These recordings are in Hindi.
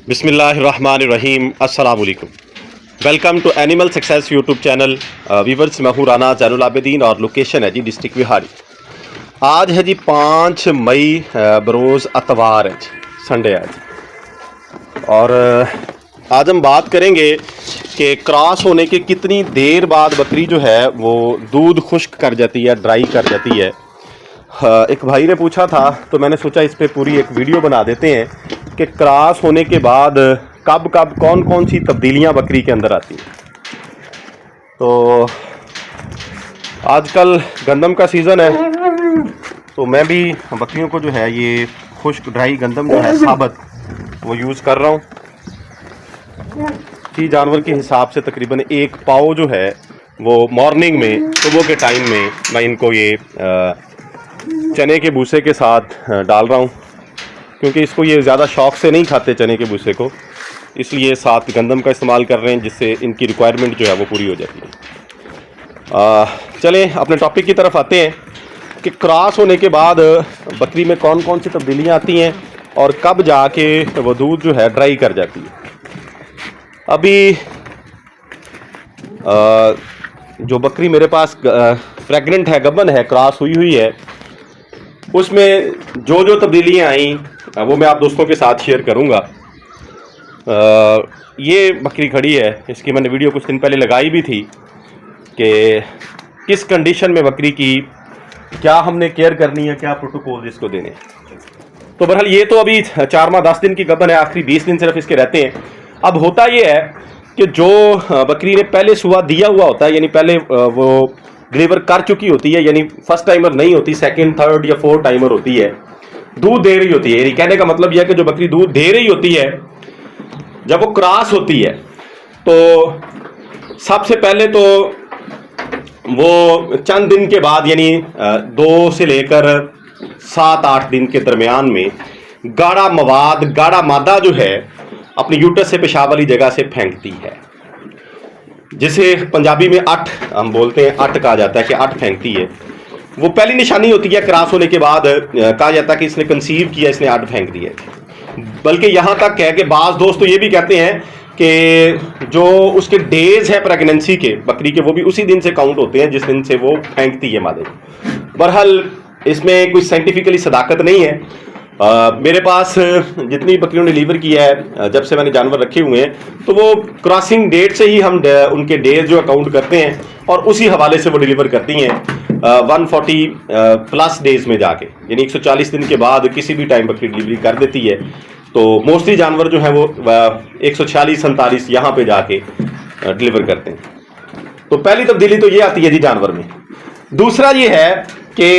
बिस्मिल्लाहिर्रहमानिर्रहीम अस्सलाम वालेकुम। Welcome to animal success YouTube channel. Viewers मैं हूँ राना ज़ैनुल आबिदीन और लोकेशन है जी डिस्ट्रिक्ट बिहारी। आज है जी 5 मई बरोज़ अतवार है जी, संडे है जी। और आज हम बात करेंगे कि क्रॉस होने के कितनी देर बाद बकरी जो है वो दूध खुश्क कर जाती है, ड्राई कर जाती है। एक भाई ने पूछा था तो मैंने सोचा इस पर पूरी एक वीडियो बना देते हैं कि क्रॉस होने के बाद कब कब कौन कौन सी तब्दीलियां बकरी के अंदर आती हैं। तो आजकल गंदम का सीज़न है तो मैं भी बकरियों को जो है ये खुश्क ड्राई गंदम जो है साबत वो यूज़ कर रहा हूँ। कि जानवर के हिसाब से तकरीबन 1 पाव जो है वो मॉर्निंग में सुबह के टाइम में मैं इनको ये चने के भूसे के साथ डाल रहा हूँ, क्योंकि इसको ये ज़्यादा शौक़ से नहीं खाते चने के भूसे को, इसलिए साथ गंदम का इस्तेमाल कर रहे हैं जिससे इनकी रिक्वायरमेंट जो है वो पूरी हो जाती है। चलें अपने टॉपिक की तरफ आते हैं कि क्रॉस होने के बाद बकरी में कौन कौन सी तब्दीलियाँ आती हैं और कब जाके वो दूध जो है ड्राई कर जाती है। अभी जो बकरी मेरे पास प्रेग्नेंट है, गबन है, क्रॉस हुई है, उसमें जो जो तब्दीलियाँ आई वो मैं आप दोस्तों के साथ शेयर करूँगा। ये बकरी खड़ी है, इसकी मैंने वीडियो कुछ दिन पहले लगाई भी थी कि किस कंडीशन में बकरी की क्या हमने केयर करनी है, क्या प्रोटोकॉल इसको देने। तो बहरहाल ये तो अभी 4 माह 10 दिन की गबन है, आखिरी 20 दिन सिर्फ इसके रहते हैं। अब होता ये है कि जो बकरी ने पहले सुआ दिया हुआ होता है, यानी पहले वो डिलीवर कर चुकी होती है, यानी फर्स्ट टाइमर नहीं होती, सेकंड थर्ड या फोर्थ टाइमर होती है, दूध दे रही होती है। यानी कहने का मतलब यह है कि जो बकरी दूध दे रही होती है जब वो क्रॉस होती है तो सबसे पहले तो वो चंद दिन के बाद यानी 2 से लेकर 7-8 दिन के दरमियान में गाढ़ा मवाद, गाढ़ा मादा जो है अपनी यूट्रस से पेशाब वाली जगह से फेंकती है, जिसे पंजाबी में अठ हम बोलते हैं, अठ कहा जाता है कि अठ फेंकती है। वो पहली निशानी होती है क्रॉस होने के बाद, कहा जाता है कि इसने कंसीव किया, इसने अठ फेंक दिए। बल्कि यहाँ तक है कि बाज़ दोस्त तो ये भी कहते हैं कि जो उसके डेज है प्रेगनेंसी के बकरी के, वो भी उसी दिन से काउंट होते हैं जिस दिन से वो फेंकती है मादे। बहरहाल इसमें कोई साइंटिफिकली सदाकत नहीं है। मेरे पास जितनी बकरियों ने डिलीवर किया है जब से मैंने जानवर रखे हुए हैं, तो वो क्रॉसिंग डेट से ही हम उनके डेज जो अकाउंट करते हैं और उसी हवाले से वो डिलीवर करती हैं 140 प्लस डेज में जाके, यानी 140 दिन के बाद किसी भी टाइम बकरी डिलीवरी कर देती है। तो मोस्टली जानवर जो है वो 146-47 यहाँ पे जाके डिलीवर करते हैं। तो पहली तब्दीली तो ये आती है जी जानवर में। दूसरा ये है कि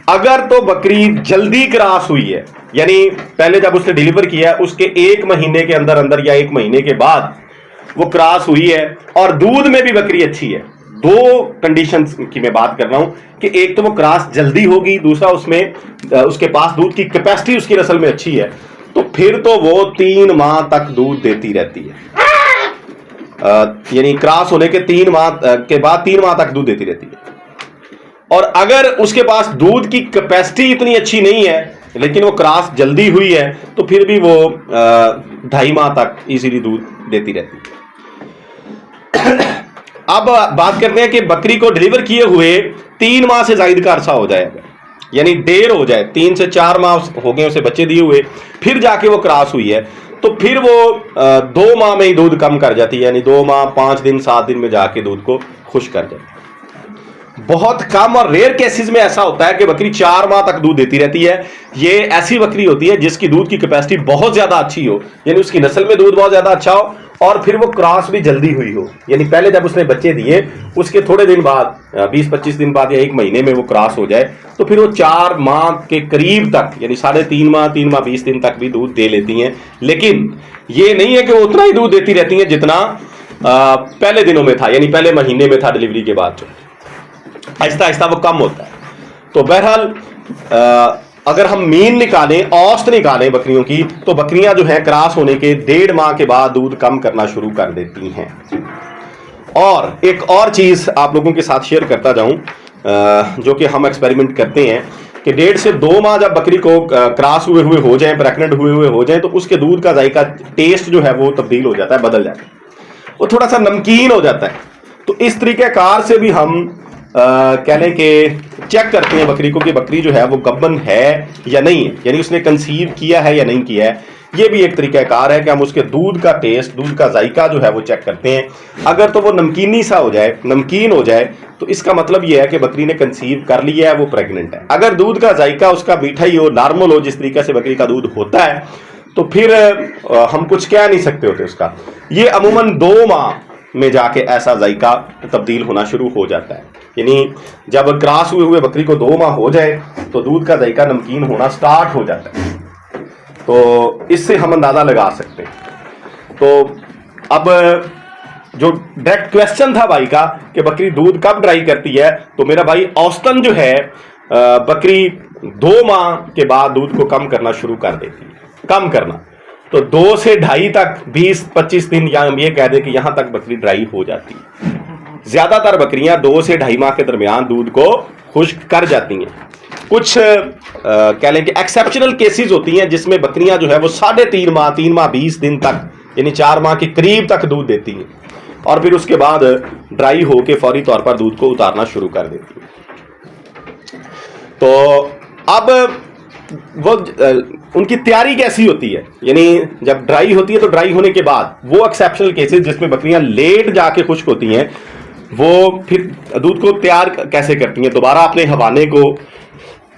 अगर तो बकरी जल्दी क्रॉस हुई है, यानी पहले जब उसने डिलीवर किया है उसके 1 महीने के अंदर अंदर या 1 महीने के बाद वो क्रॉस हुई है और दूध में भी बकरी अच्छी है, 2 कंडीशंस की मैं बात कर रहा हूं कि एक तो वो क्रॉस जल्दी होगी, दूसरा उसमें उसके पास दूध की कैपेसिटी उसकी नस्ल में अच्छी है, तो फिर तो वो 3 माह तक दूध देती रहती है। यानी क्रॉस होने के 3 माह के बाद 3 माह तक दूध देती रहती है। और अगर उसके पास दूध की कैपेसिटी इतनी अच्छी नहीं है लेकिन वो क्रॉस जल्दी हुई है, तो फिर भी वो 2.5 माह तक इजीली दूध देती रहती है। अब बात करते हैं कि बकरी को डिलीवर किए हुए 3 माह से ज्यादा का अरसा हो जाएगा, यानी देर हो जाए, 3 से 4 माह हो गए उसे बच्चे दिए हुए, फिर जाके वो क्रॉस हुई है, तो फिर वो 2 माह में ही दूध कम कर जाती है, यानी 2 माह 5 दिन 7 दिन में जाके दूध को खुश कर जाती है। बहुत कम और रेयर केसेस में ऐसा होता है कि बकरी 4 माह तक दूध देती रहती है। ये ऐसी बकरी होती है जिसकी दूध की कैपेसिटी बहुत ज्यादा अच्छी हो, यानी उसकी नस्ल में दूध बहुत ज्यादा अच्छा हो और फिर वो क्रॉस भी जल्दी हुई हो, यानी पहले जब उसने बच्चे दिए उसके थोड़े दिन बाद 20-25 दिन बाद या 1 महीने में वो क्रॉस हो जाए, तो फिर वो 4 माह के करीब तक, यानी 3.5 माह 3 माह 20 दिन तक भी दूध दे लेती हैं। लेकिन ये नहीं है कि वो उतना ही दूध देती रहती हैं जितना पहले दिनों में था, यानी पहले महीने में था डिलीवरी के बाद, जो आहिस्ता आहिस्ता वो कम होता है। तो बहरहाल अगर हम मीन निकालें, औसत निकालें बकरियों की, तो बकरियां जो है क्रॉस होने के 1.5 माह के बाद दूध कम करना शुरू कर देती हैं। और एक और चीज आप लोगों के साथ शेयर करता जाऊं जो कि हम एक्सपेरिमेंट करते हैं कि 1.5 से 2 माह जब बकरी को क्रॉस हुए हो जाए, प्रेग्नेंट हुए हो जाए, तो उसके दूध का जायका, टेस्ट जो है वो तब्दील हो जाता है, बदल जाता है, वो थोड़ा सा नमकीन हो जाता है। तो इस तरीक़ेकार से भी हम कह लें कि चेक करते हैं बकरी को कि बकरी जो है वो गब्बन है या नहीं है, यानी उसने कंसीव किया है या नहीं किया है। ये भी एक तरीक़ाकार है कि हम उसके दूध का टेस्ट, दूध का जायका जो है वो चेक करते हैं। अगर तो वो नमकीनी सा हो जाए, नमकीन हो जाए, तो इसका मतलब ये है कि बकरी ने कंसीव कर लिया है, वो प्रेग्नेंट है। अगर दूध का जायका उसका मीठा ही हो, नॉर्मल हो, जिस तरीके से बकरी का दूध होता है, तो फिर हम कुछ कह नहीं सकते होते उसका। ये अमूमन 2 माह में जाके ऐसा जायका तब्दील होना शुरू हो जाता है, यानी जब क्रॉस हुए बकरी को 2 माह हो जाए तो दूध का जायका नमकीन होना स्टार्ट हो जाता है। तो इससे हम अंदाज़ा लगा सकते हैं। तो अब जो डायरेक्ट क्वेश्चन था भाई का कि बकरी दूध कब ड्राई करती है, तो मेरा भाई औसतन जो है बकरी 2 माह के बाद दूध को कम करना शुरू कर देती है। कम करना तो 2 से 2.5 तक, 20-25 दिन, या हम ये कह दें कि यहां तक बकरी ड्राई हो जाती है। ज्यादातर बकरियां 2 से 2.5 माह के दरमियान दूध को खुश्क कर जाती हैं। कुछ कह लें कि एक्सेप्शनल केसेस होती हैं जिसमें बकरियां जो है वो 3.5 माह, 3 माह 20 दिन तक, यानी 4 माह के करीब तक दूध देती हैं, और फिर उसके बाद ड्राई होके फौरी तौर पर दूध को उतारना शुरू कर देती हैं। तो अब वो उनकी तैयारी कैसी होती है, यानी जब ड्राई होती है तो ड्राई होने के बाद वो एक्सेप्शनल केसेस जिसमें बकरियां लेट जाके खुश्क होती हैं, वो फिर दूध को तैयार कैसे करती हैं, दोबारा अपने हवाने को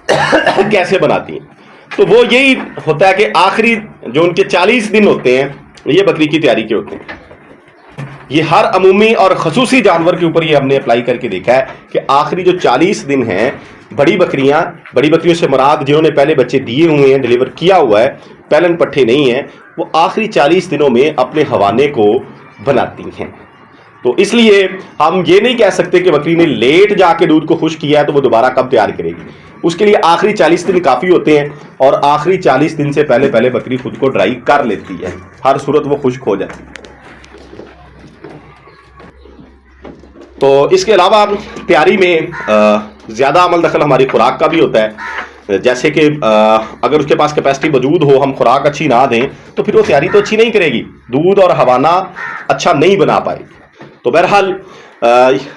कैसे बनाती हैं। तो वो यही होता है कि आखिरी जो उनके 40 दिन होते हैं, ये बकरी की तैयारी के होते हैं। ये हर अमूमी और खसूसी जानवर के ऊपर ये हमने अप्लाई करके देखा है कि आखिरी जो 40 दिन हैं, बड़ी बकरियों से मुराद जिन्होंने पहले बच्चे दिए हुए हैं, डिलीवर किया हुआ है, पैलन पट्ठे नहीं है, वो आखिरी 40 दिनों में अपने हवाने को बनाती हैं। तो इसलिए हम ये नहीं कह सकते कि बकरी ने लेट जाके दूध को खुश्क किया है तो वो दोबारा कब तैयार करेगी। उसके लिए आखिरी 40 दिन काफ़ी होते हैं, और आखिरी 40 दिन से पहले पहले बकरी खुद को ड्राई कर लेती है, हर सूरत वो खुश्क हो जाती है। तो इसके अलावा तैयारी में ज़्यादा अमल दखल हमारी खुराक का भी होता है। जैसे कि अगर उसके पास कैपेसिटी मौजूद हो, हम खुराक अच्छी ना दें, तो फिर वो तैयारी तो अच्छी नहीं करेगी, दूध और हवाना अच्छा नहीं बना पाएगी। तो बहरहाल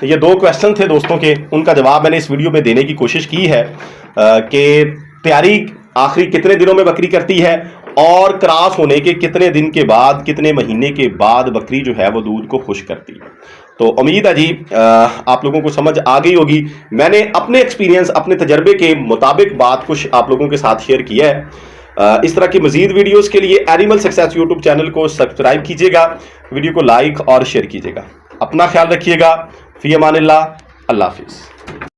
ये 2 क्वेश्चन थे दोस्तों के, उनका जवाब मैंने इस वीडियो में देने की कोशिश की है कि तैयारी आखिरी कितने दिनों में बकरी करती है, और क्रॉस होने के कितने दिन के बाद, कितने महीने के बाद बकरी जो है वो दूध को खुश्क करती है। तो उम्मीद है जी आप लोगों को समझ आ गई होगी। मैंने अपने एक्सपीरियंस, अपने तजर्बे के मुताबिक बात कुछ आप लोगों के साथ शेयर किया है। इस तरह की मजीद वीडियोस के लिए एनिमल सक्सेस यूट्यूब चैनल को सब्सक्राइब कीजिएगा, वीडियो को लाइक और शेयर कीजिएगा। अपना ख्याल रखिएगा। फी अमानिल्लाह, अल्लाह हाफिज़।